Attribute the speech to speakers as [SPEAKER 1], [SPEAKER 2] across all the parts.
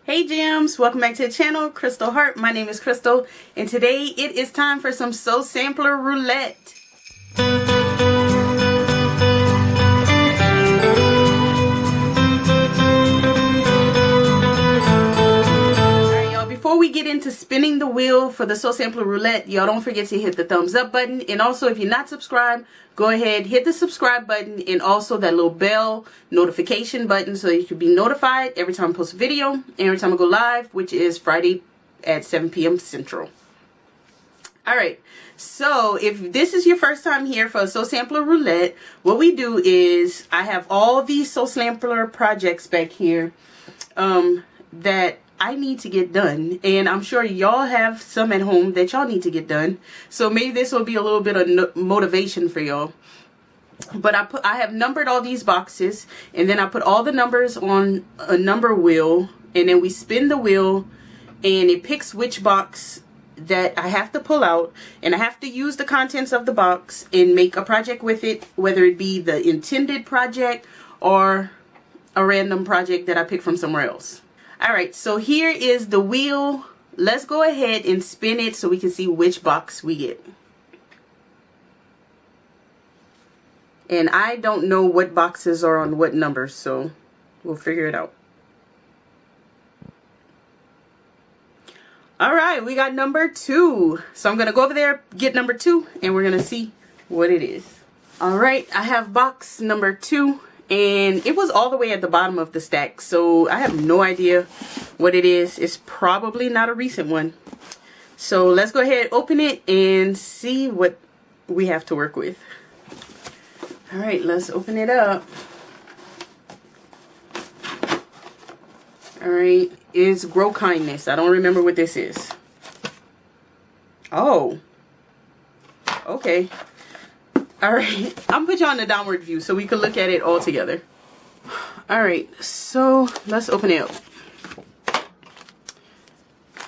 [SPEAKER 1] Hey gems, welcome back to the channel, Crystal Heart. My name is Crystal, and today it is time for some Sew Sampler Roulette. Alright y'all, before we get into spinning the wheel for the Sew Sampler Roulette, y'all don't forget to hit the thumbs up button, and also if you're not subscribed, go ahead, hit the subscribe button and also that little bell notification button so you can be notified every time I post a video and every time I go live, which is Friday at 7 p.m. Central. Alright, so if this is your first time here for a Sew Sampler Roulette, what we do is I have all these Sew Sampler projects back here that I need to get done, and I'm sure y'all have some at home that y'all need to get done, so maybe this will be a little bit of motivation for y'all. But I have numbered all these boxes, and then I put all the numbers on a number wheel, and then we spin the wheel and it picks which box that I have to pull out, and I have to use the contents of the box and make a project with it, whether it be the intended project or a random project that I pick from somewhere else. Alright, so here is the wheel. Let's go ahead and spin it so we can see which box we get. And I don't know what boxes are on what numbers, so we'll figure it out. Alright, we got number 2. So I'm going to go over there, get number 2, and we're going to see what it is. Alright, I have box number 2. And it was all the way at the bottom of the stack, so I have no idea what it is. It's probably not a recent one. So let's go ahead, open it, and see what we have to work with. Alright, let's open it up. Alright, it's Grow Kindness. I don't remember what this is. Oh. Okay. Alright, I'm gonna put you on the downward view so we can look at it all together. Alright, so let's open it up.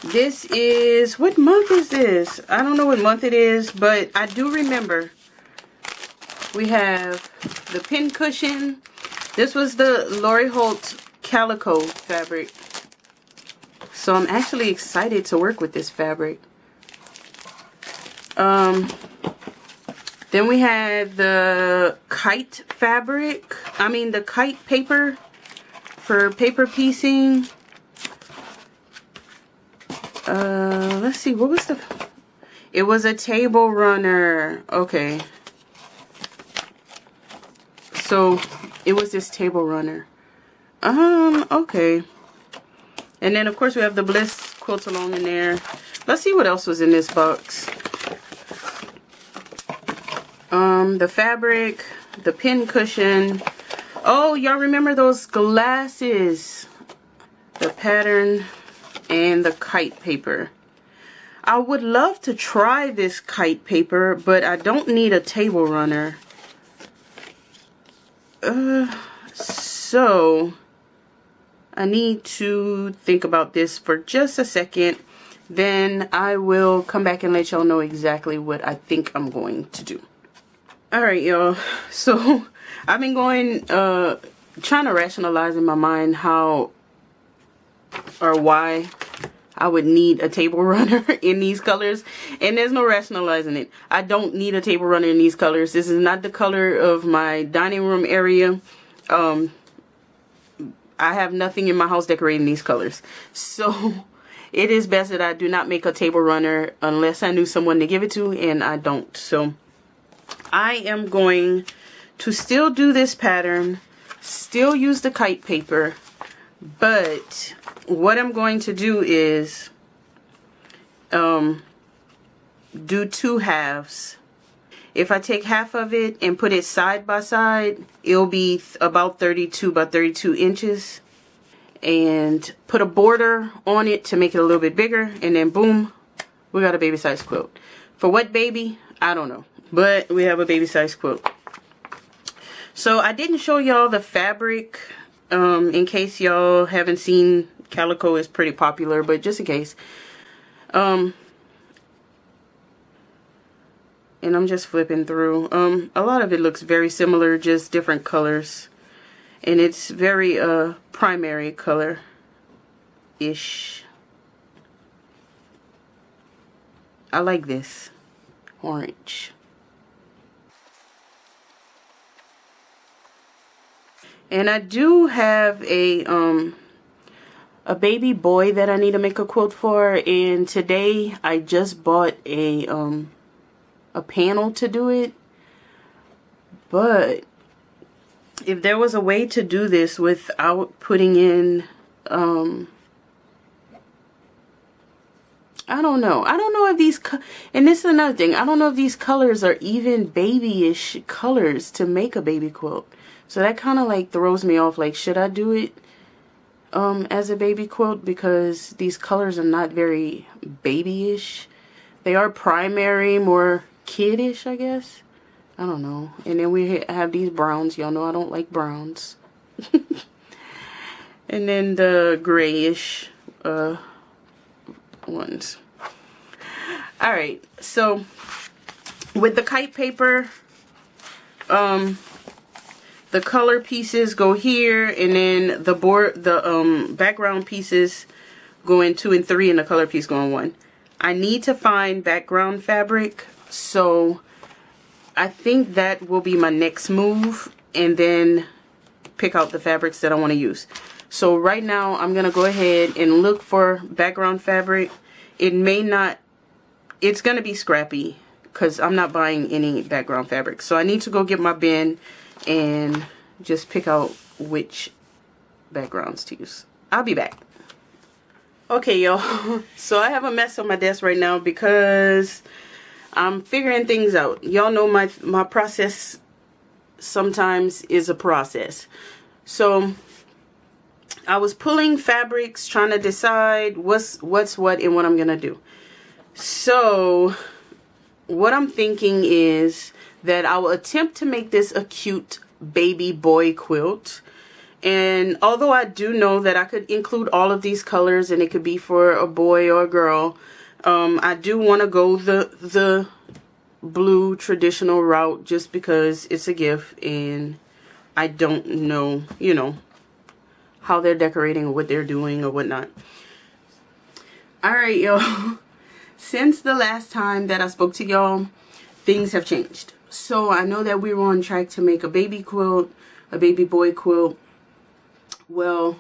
[SPEAKER 1] This is, what month is this? I don't know what month it is, but I do remember we have the pin cushion. This was the Lori Holt calico fabric. So I'm actually excited to work with this fabric. Then we had the kite fabric, the kite paper for paper piecing. Let's see, what was it was a table runner. Okay. So it was this table runner. Okay. And then of course we have the Bliss quilt along in there. Let's see what else was in this box. The fabric, the pin cushion. Oh, y'all remember those glasses? The pattern and the kite paper. I would love to try this kite paper, but I don't need a table runner. So I need to think about this for just a second. Then I will come back and let y'all know exactly what I think I'm going to do. Alright y'all, so I've been going, trying to rationalize in my mind how or why I would need a table runner in these colors, and there's no rationalizing it. I don't need a table runner in these colors. This is not the color of my dining room area. I have nothing in my house decorating these colors. So it is best that I do not make a table runner unless I knew someone to give it to, and I don't. So I am going to still do this pattern, still use the kite paper, but what I'm going to do is do 2 halves. If I take half of it and put it side by side, it'll be about 32 by 32 inches. And put a border on it to make it a little bit bigger, and then boom, we got a baby size quilt. For what baby? I don't know. But we have a baby size quilt. So I didn't show y'all the fabric in case y'all haven't seen. Calico is pretty popular, but just in case. And I'm just flipping through. A lot of it looks very similar, just different colors. And it's very primary color. orange-ish. I like this orange. And I do have a baby boy that I need to make a quilt for, and today I just bought a panel to do it. But if there was a way to do this without putting in I don't know if these and this is another thing, I don't know if these colors are even babyish colors to make a baby quilt. So that kind of like throws me off. Like, should I do it as a baby quilt? Because these colors are not very babyish. They are primary, more kiddish, I guess. I don't know. And then we have these browns. Y'all know I don't like browns. And then the grayish ones. Alright, so with the kite paper, the color pieces go here, and then the background pieces go in 2 and 3, and the color piece go in 1. I need to find background fabric, so I think that will be my next move, and then pick out the fabrics that I want to use. So right now I'm gonna go ahead and look for background fabric. It may not, it's gonna be scrappy because I'm not buying any background fabric. So I need to go get my bin and just pick out which backgrounds to use. I'll be back. Okay, y'all. So I have a mess on my desk right now because I'm figuring things out. Y'all know my process sometimes is a process. So I was pulling fabrics, trying to decide what's what and what I'm gonna do. So what I'm thinking is that I will attempt to make this a cute baby boy quilt. And although I do know that I could include all of these colors and it could be for a boy or a girl, I do want to go the blue traditional route just because it's a gift and I don't know, you know, how they're decorating or what they're doing or whatnot. Alright, y'all. Since the last time that I spoke to y'all, things have changed. So I know that we were on track to make a baby quilt, a baby boy quilt. Well,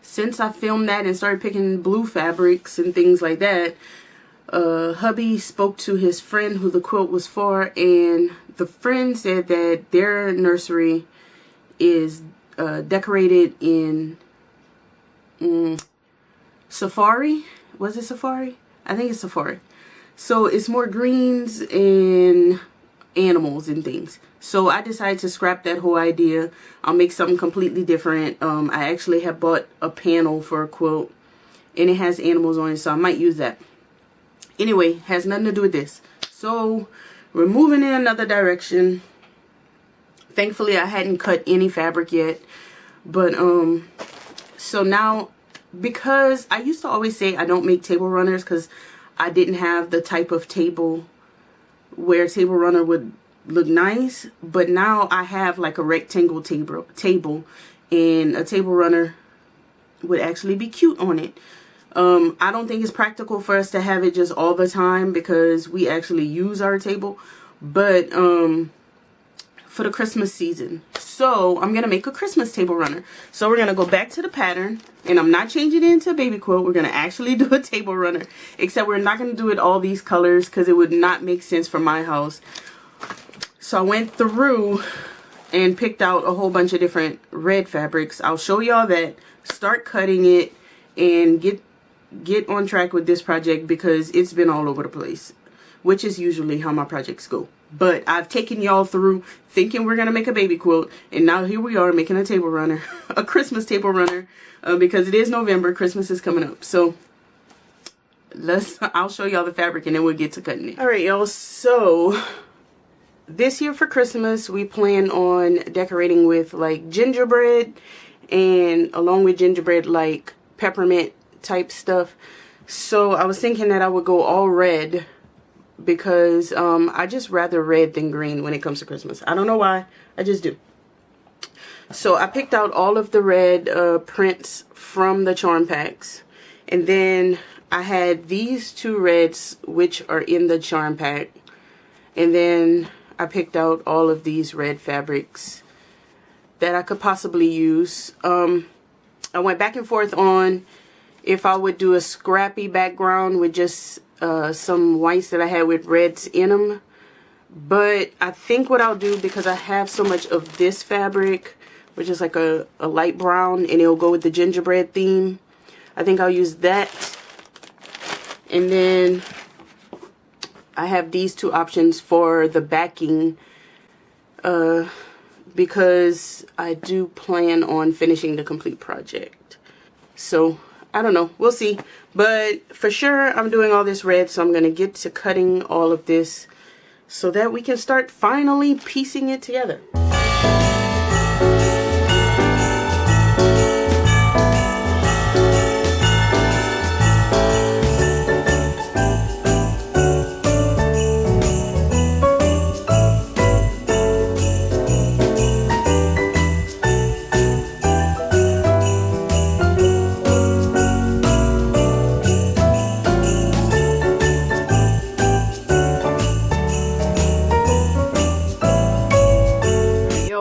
[SPEAKER 1] since I filmed that and started picking blue fabrics and things like that, hubby spoke to his friend who the quilt was for, and the friend said that their nursery is decorated in safari. Was it safari? I think it's safari. So it's more greens and animals and things. So I decided to scrap that whole idea. I'll make something completely different. I actually have bought a panel for a quilt and it has animals on it, so I might use that. Anyway, has nothing to do with this. So we're moving in another direction. Thankfully I hadn't cut any fabric yet. But so now, because I used to always say I don't make table runners because I didn't have the type of table where a table runner would look nice, but now I have like a rectangle table and a table runner would actually be cute on it. I don't think it's practical for us to have it just all the time because we actually use our table, but for the Christmas season. So I'm gonna make a Christmas table runner. So we're gonna go back to the pattern, and I'm not changing it into a baby quilt. We're gonna actually do a table runner, except we're not gonna do it all these colors because it would not make sense for my house. So I went through and picked out a whole bunch of different red fabrics. I'll show y'all that, start cutting it, and get on track with this project because it's been all over the place, which is usually how my projects go. But I've taken y'all through thinking we're gonna make a baby quilt, and now here we are making a table runner, a Christmas table runner, because it is November, Christmas is coming up. So I'll show y'all the fabric and then we'll get to cutting it. All right, y'all, so this year for Christmas we plan on decorating with like gingerbread, and along with gingerbread like peppermint type stuff. So I was thinking that I would go all red because I just rather red than green when it comes to Christmas. I don't know why, I just do. So I picked out all of the red prints from the charm packs, And then I had these two reds, which are in the charm pack. And then I picked out all of these red fabrics that I could possibly use. I went back and forth on if I would do a scrappy background with just some whites that I had with reds in them. But I think what I'll do, because I have so much of this fabric, which is like a light brown, and it'll go with the gingerbread theme, I think I'll use that. And then I have these two options for the backing, because I do plan on finishing the complete project. So I don't know, we'll see. But for sure I'm doing all this red, so I'm gonna get to cutting all of this so that we can start finally piecing it together.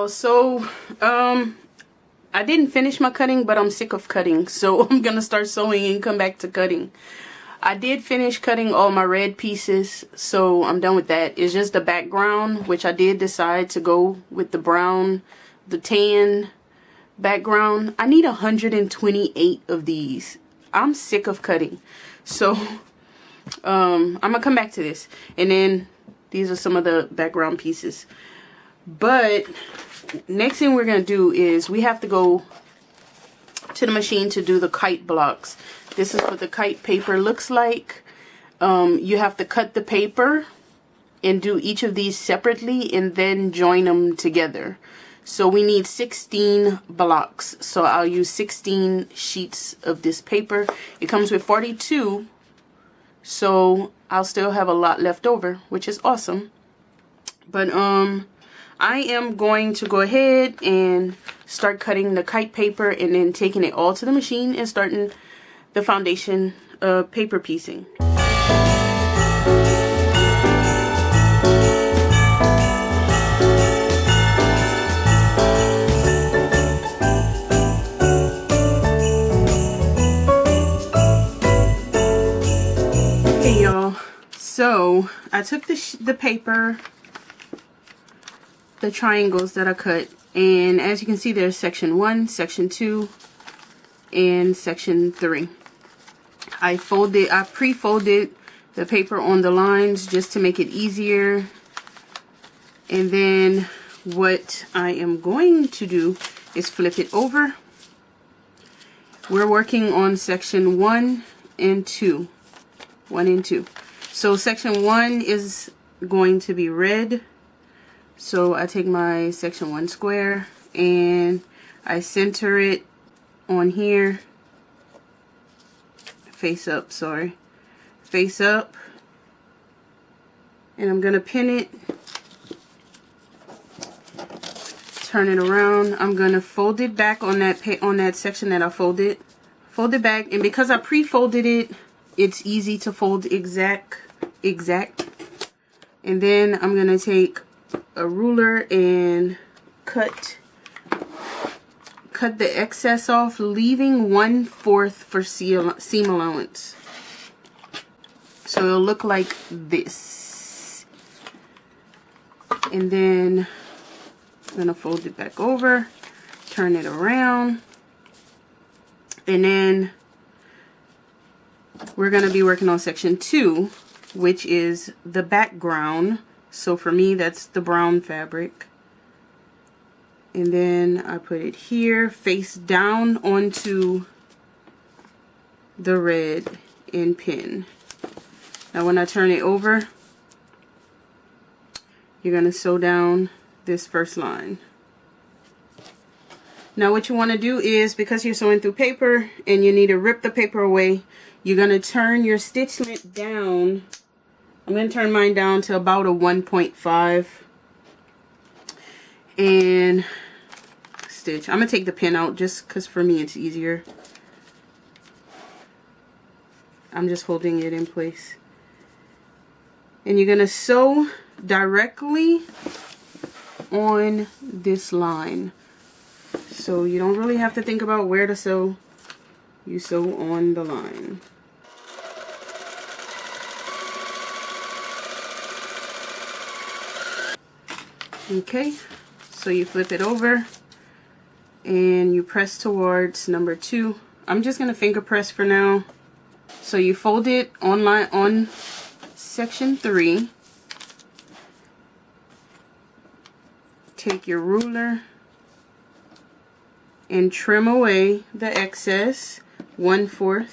[SPEAKER 1] So I didn't finish my cutting, but I'm sick of cutting, so I'm gonna start sewing and come back to cutting. I did finish cutting all my red pieces, so I'm done with that. It's just the background, which I did decide to go with the brown, the tan background. I need 128 of these. I'm sick of cutting, so I'm gonna come back to this. And then these are some of the background pieces. But next thing we're going to do is we have to go to the machine to do the kite blocks. This is what the kite paper looks like. You have to cut the paper and do each of these separately and then join them together. So we need 16 blocks. So I'll use 16 sheets of this paper. It comes with 42. So I'll still have a lot left over, which is awesome. But I am going to go ahead and start cutting the kite paper and then taking it all to the machine and starting the foundation paper piecing. Okay, y'all. So I took the paper, the triangles that I cut, and as you can see, there's section 1, section 2, and section 3. I pre-folded the paper on the lines just to make it easier. And then what I am going to do is flip it over. We're working on section 1 and 2. 1 and 2. So section 1 is going to be red. So I take my section 1 square and I center it on here, face up, face up, and I'm gonna pin it, turn it around. I'm gonna fold it back on that section that I fold it back, and because I pre-folded it, it's easy to fold exact. And then I'm gonna take a ruler and cut the excess off, leaving 1/4 for seam allowance. So it'll look like this. And then I'm gonna fold it back over, turn it around, and then we're gonna be working on section 2, which is the background. So for me, that's the brown fabric. And then I put it here, face down onto the red and pin. Now when I turn it over, you're going to sew down this first line. Now what you want to do is, because you're sewing through paper and you need to rip the paper away, you're going to turn your stitchlet down. I'm going to turn mine down to about a 1.5 and stitch. I'm going to take the pin out just because for me it's easier. I'm just holding it in place. And you're gonna sew directly on this line. So you don't really have to think about where to sew. You sew on the line. Okay, so you flip it over and you press towards number 2. I'm just gonna finger press for now. So you fold it on section 3. Take your ruler and trim away the excess 1/4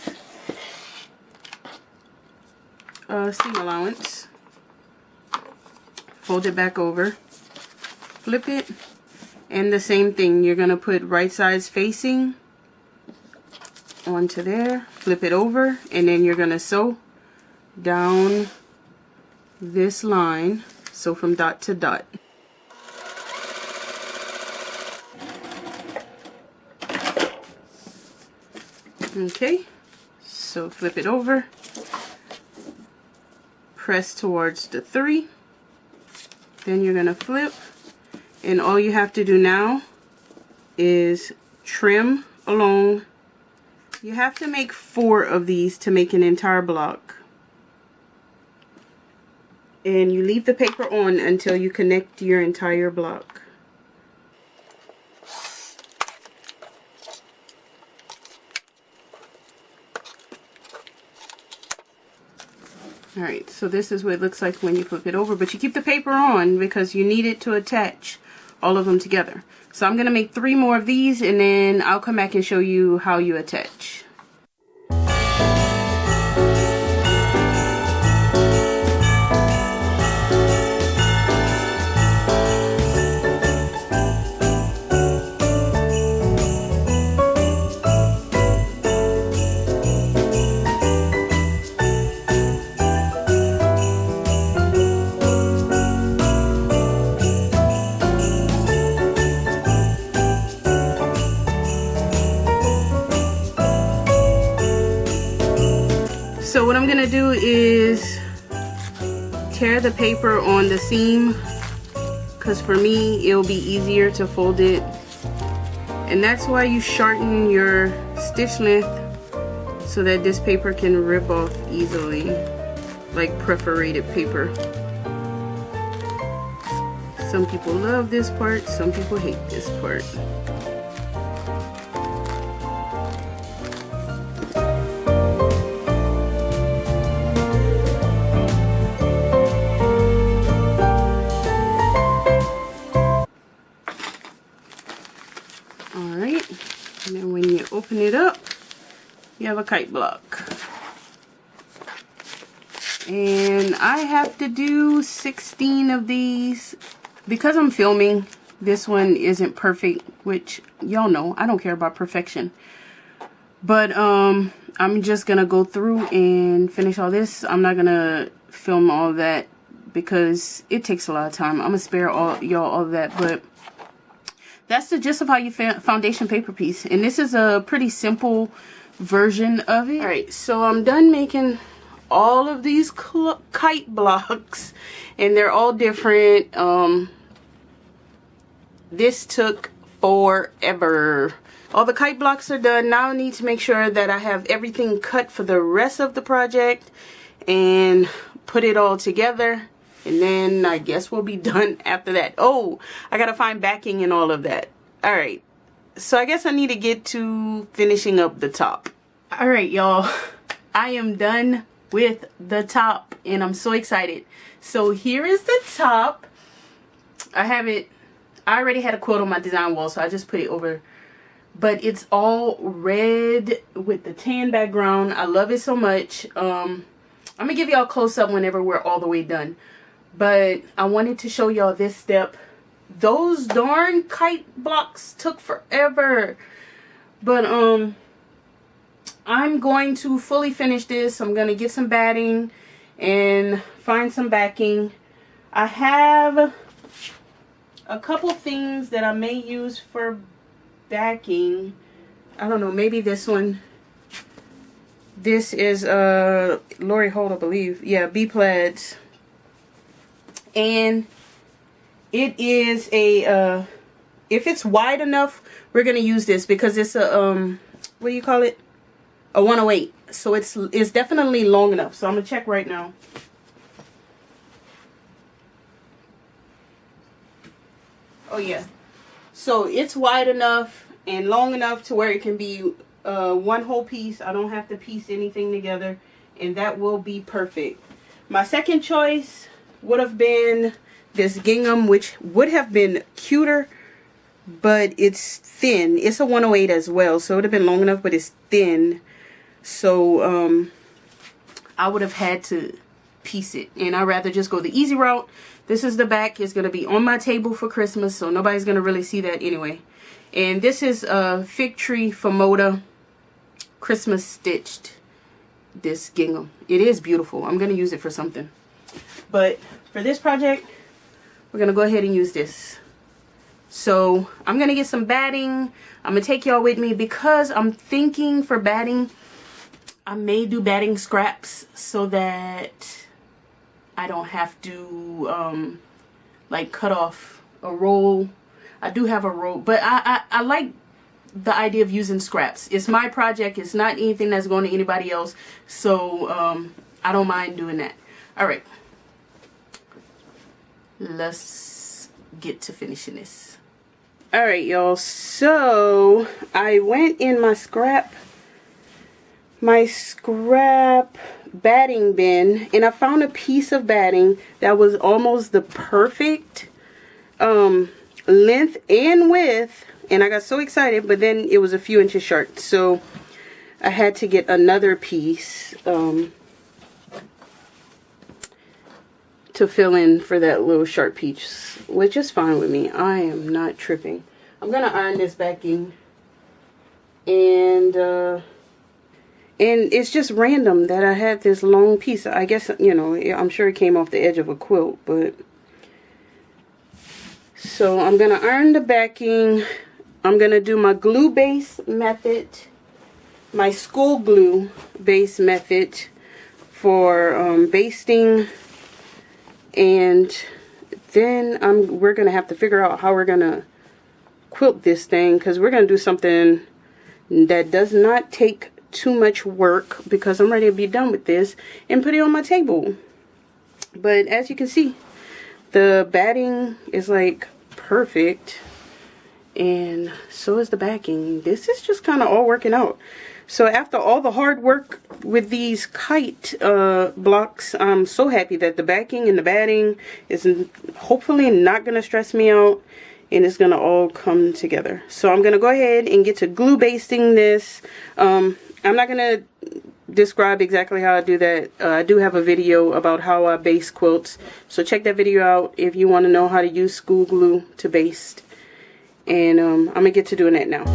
[SPEAKER 1] seam allowance. Fold it back over, flip it, and the same thing. You're gonna put right sides facing onto there, flip it over, and then you're gonna sew down this line, so from dot to dot. Okay, so flip it over, press towards the 3, then you're gonna flip, and all you have to do now is trim along. You have to make 4 of these to make an entire block. And you leave the paper on until you connect your entire block. Alright, so this is what it looks like when you flip it over, but you keep the paper on because you need it to attach all of them together. So I'm going to make 3 more of these, and then I'll come back and show you how you attach. So what I'm gonna do is tear the paper on the seam, because for me it'll be easier to fold it, and that's why you shorten your stitch length so that this paper can rip off easily, like perforated paper. Some people love this part, some people hate this part. Alright, and then when you open it up, you have a kite block. And I have to do 16 of these. Because I'm filming, this one isn't perfect, which y'all know, I don't care about perfection. But I'm just gonna go through and finish all this. I'm not gonna film all that because it takes a lot of time. I'm gonna spare y'all all of that, but that's the gist of how you foundation paper piece. And this is a pretty simple version of it. Alright, so I'm done making all of these kite blocks, and they're all different. This took forever. All the kite blocks are done. Now I need to make sure that I have everything cut for the rest of the project and put it all together, and then I guess we'll be done after that. Oh, I gotta find backing and all of that. Alright, so I guess I need to get to finishing up the top. Alright, y'all, I am done with the top and I'm so excited. So here is the top. I already had a quilt on my design wall, so I just put it over, but it's all red with the tan background. I love it so much. I'm gonna give y'all a close-up whenever we're all the way done, but I wanted to show y'all this step. Those darn kite blocks took forever, but I'm going to fully finish this. I'm gonna get some batting and find some backing. I have a couple things that I may use for backing. I don't know, maybe this one. This is Lori Holt, I believe. Yeah, B plaids. And it is a if it's wide enough, we're gonna use this because it's a what do you call it? A 108. So it's definitely long enough. So I'm gonna check right now. Oh yeah. So it's wide enough and long enough to where it can be one whole piece. I don't have to piece anything together, and that will be perfect. My second choice would have been this gingham, which would have been cuter, but it's thin. It's a 108 as well, so it would have been long enough, but it's thin. So I would have had to piece it, and I'd rather just go the easy route. This is the back. It's going to be on my table for Christmas, so nobody's going to really see that anyway. And this is a Fig Tree Famoda Christmas stitched, this gingham. It is beautiful. I'm going to use it for something. But for this project, we're going to go ahead and use this. So I'm going to get some batting. I'm going to take y'all with me because I'm thinking for batting, I may do batting scraps so that I don't have to like cut off a roll. I do have a roll, but I like the idea of using scraps. It's my project. It's not anything that's going to anybody else. So I don't mind doing that. All right. Let's get to finishing this. All right, y'all. So I went in my scrap batting bin, and I found a piece of batting that was almost the perfect length and width, and I got so excited, but then it was a few inches short, so I had to get another piece to fill in for that little sharp piece, which is fine with me. I am not tripping. I'm gonna iron this backing, and it's just random that I had this long piece. I guess, you know, I'm sure it came off the edge of a quilt, but so I'm gonna iron the backing. I'm gonna do my glue base method, my school glue base method for basting, and then we're gonna have to figure out how we're gonna quilt this thing, because we're gonna do something that does not take too much work, because I'm ready to be done with this and put it on my table. But as you can see, the batting is like perfect, and so is the backing. This is just kind of all working out. So after all the hard work with these kite blocks, I'm so happy that the backing and the batting is hopefully not going to stress me out, and it's going to all come together. So I'm going to go ahead and get to glue basting this. I'm not going to describe exactly how I do that. I do have a video about how I baste quilts, so check that video out if you want to know how to use school glue to baste. And I'm going to get to doing that now.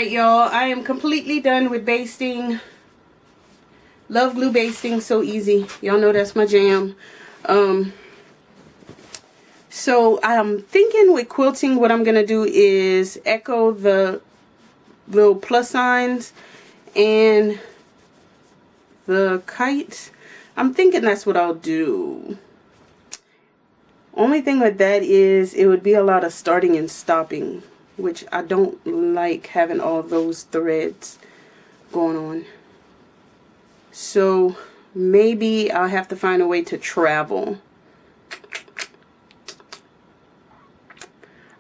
[SPEAKER 1] Y'all, I am completely done with basting. Love glue basting, so easy. Y'all know that's my jam. So I'm thinking with quilting, what I'm gonna do is echo the little plus signs and the kites. I'm thinking that's what I'll do. Only thing with that is it would be a lot of starting and stopping, which I don't like having all those threads going on. So maybe I'll have to find a way to travel.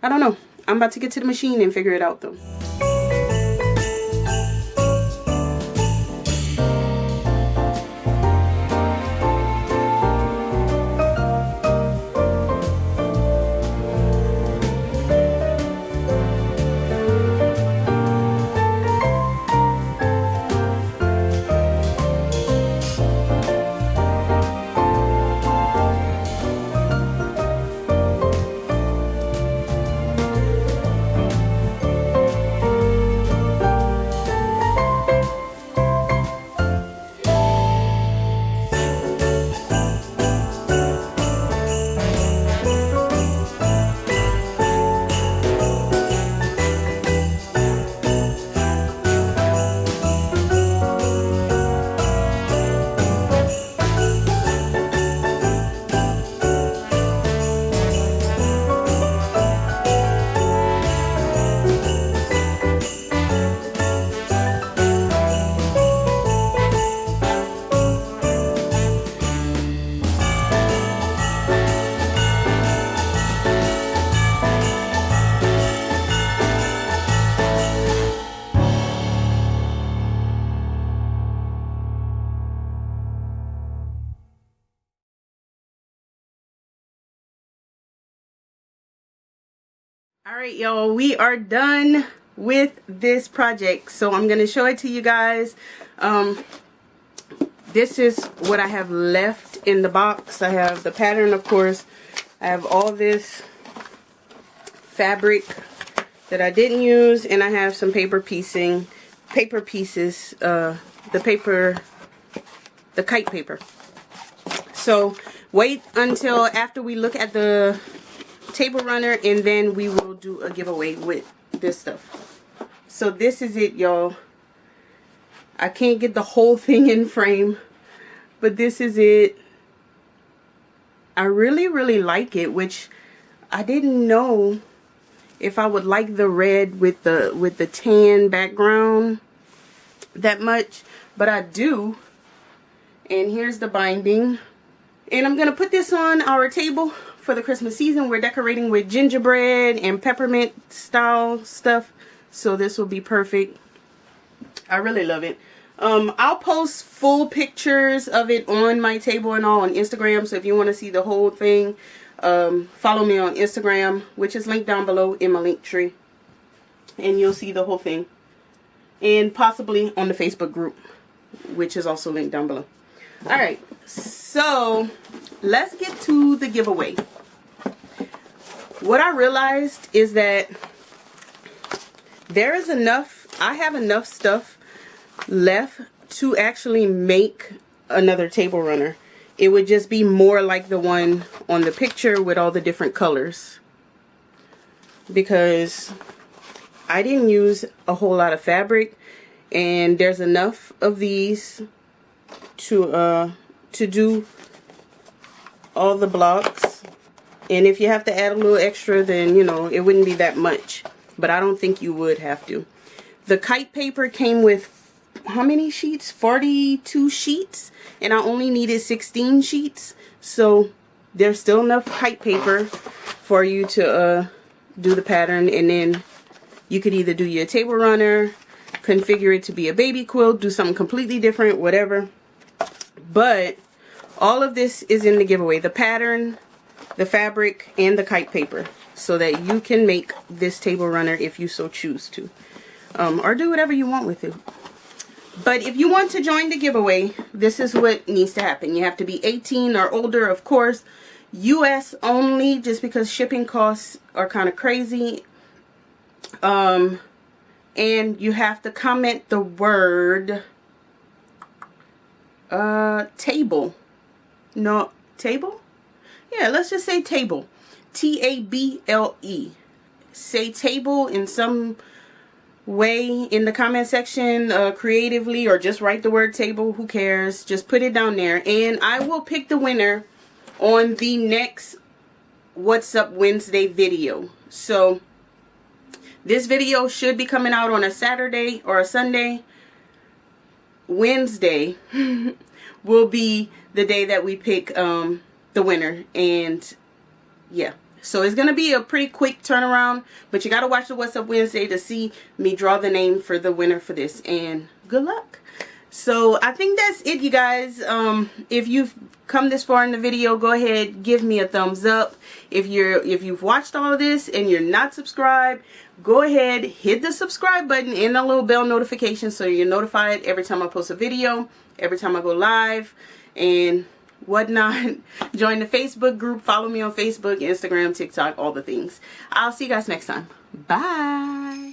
[SPEAKER 1] I don't know. I'm about to get to the machine and figure it out though. Alright y'all, we are done with this project. So I'm going to show it to you guys. This is what I have left in the box. I have the pattern, of course. I have all this fabric that I didn't use, and I have some paper pieces, the kite paper. So wait until after we look at the table runner, and then we will do a giveaway with this stuff. So this is it, y'all. I can't get the whole thing in frame, but this is it. I really like it, which I didn't know if I would like the red with the tan background that much, but I do. And here's the binding, and I'm gonna put this on our table for the Christmas season. We're decorating with gingerbread and peppermint style stuff, so this will be perfect. I really love it. I'll post full pictures of it on my table and all on Instagram, so if you want to see the whole thing, follow me on Instagram, which is linked down below in my link tree, and you'll see the whole thing, and possibly on the Facebook group, which is also linked down below. Alright, so let's get to the giveaway. What I realized is that there is enough, I have enough stuff left to actually make another table runner. It would just be more like the one on the picture with all the different colors, because I didn't use a whole lot of fabric, and there's enough of these to do all the blocks. And if you have to add a little extra, then you know it wouldn't be that much, but I don't think you would have to. The kite paper came with how many sheets? 42 sheets, and I only needed 16 sheets, so there's still enough kite paper for you to do the pattern. And then you could either do your table runner, configure it to be a baby quilt, do something completely different, whatever. But all of this is in the giveaway: the pattern, the fabric, and the kite paper, so that you can make this table runner if you so choose to, or do whatever you want with it. But if you want to join the giveaway, this is what needs to happen. You have to be 18 or older, of course. US only, just because shipping costs are kind of crazy. And you have to comment the word table. No, table? Yeah, let's just say table. T-A-B-L-E. Say table in some way in the comment section, creatively, or just write the word table. Who cares? Just put it down there, and I will pick the winner on the next What's Up Wednesday video. So this video should be coming out on a Saturday or a Sunday. Wednesday will be the day that we pick the winner, and yeah. So it's going to be a pretty quick turnaround, but you got to watch the What's Up Wednesday to see me draw the name for the winner for this, and good luck. So I think that's it, you guys. If you've come this far in the video, go ahead, give me a thumbs up. If you've watched all of this and you're not subscribed, go ahead, hit the subscribe button and the little bell notification so you're notified every time I post a video, every time I go live, and whatnot. Join the Facebook group, follow me on Facebook, Instagram, TikTok, all the things. I'll see you guys next time. Bye.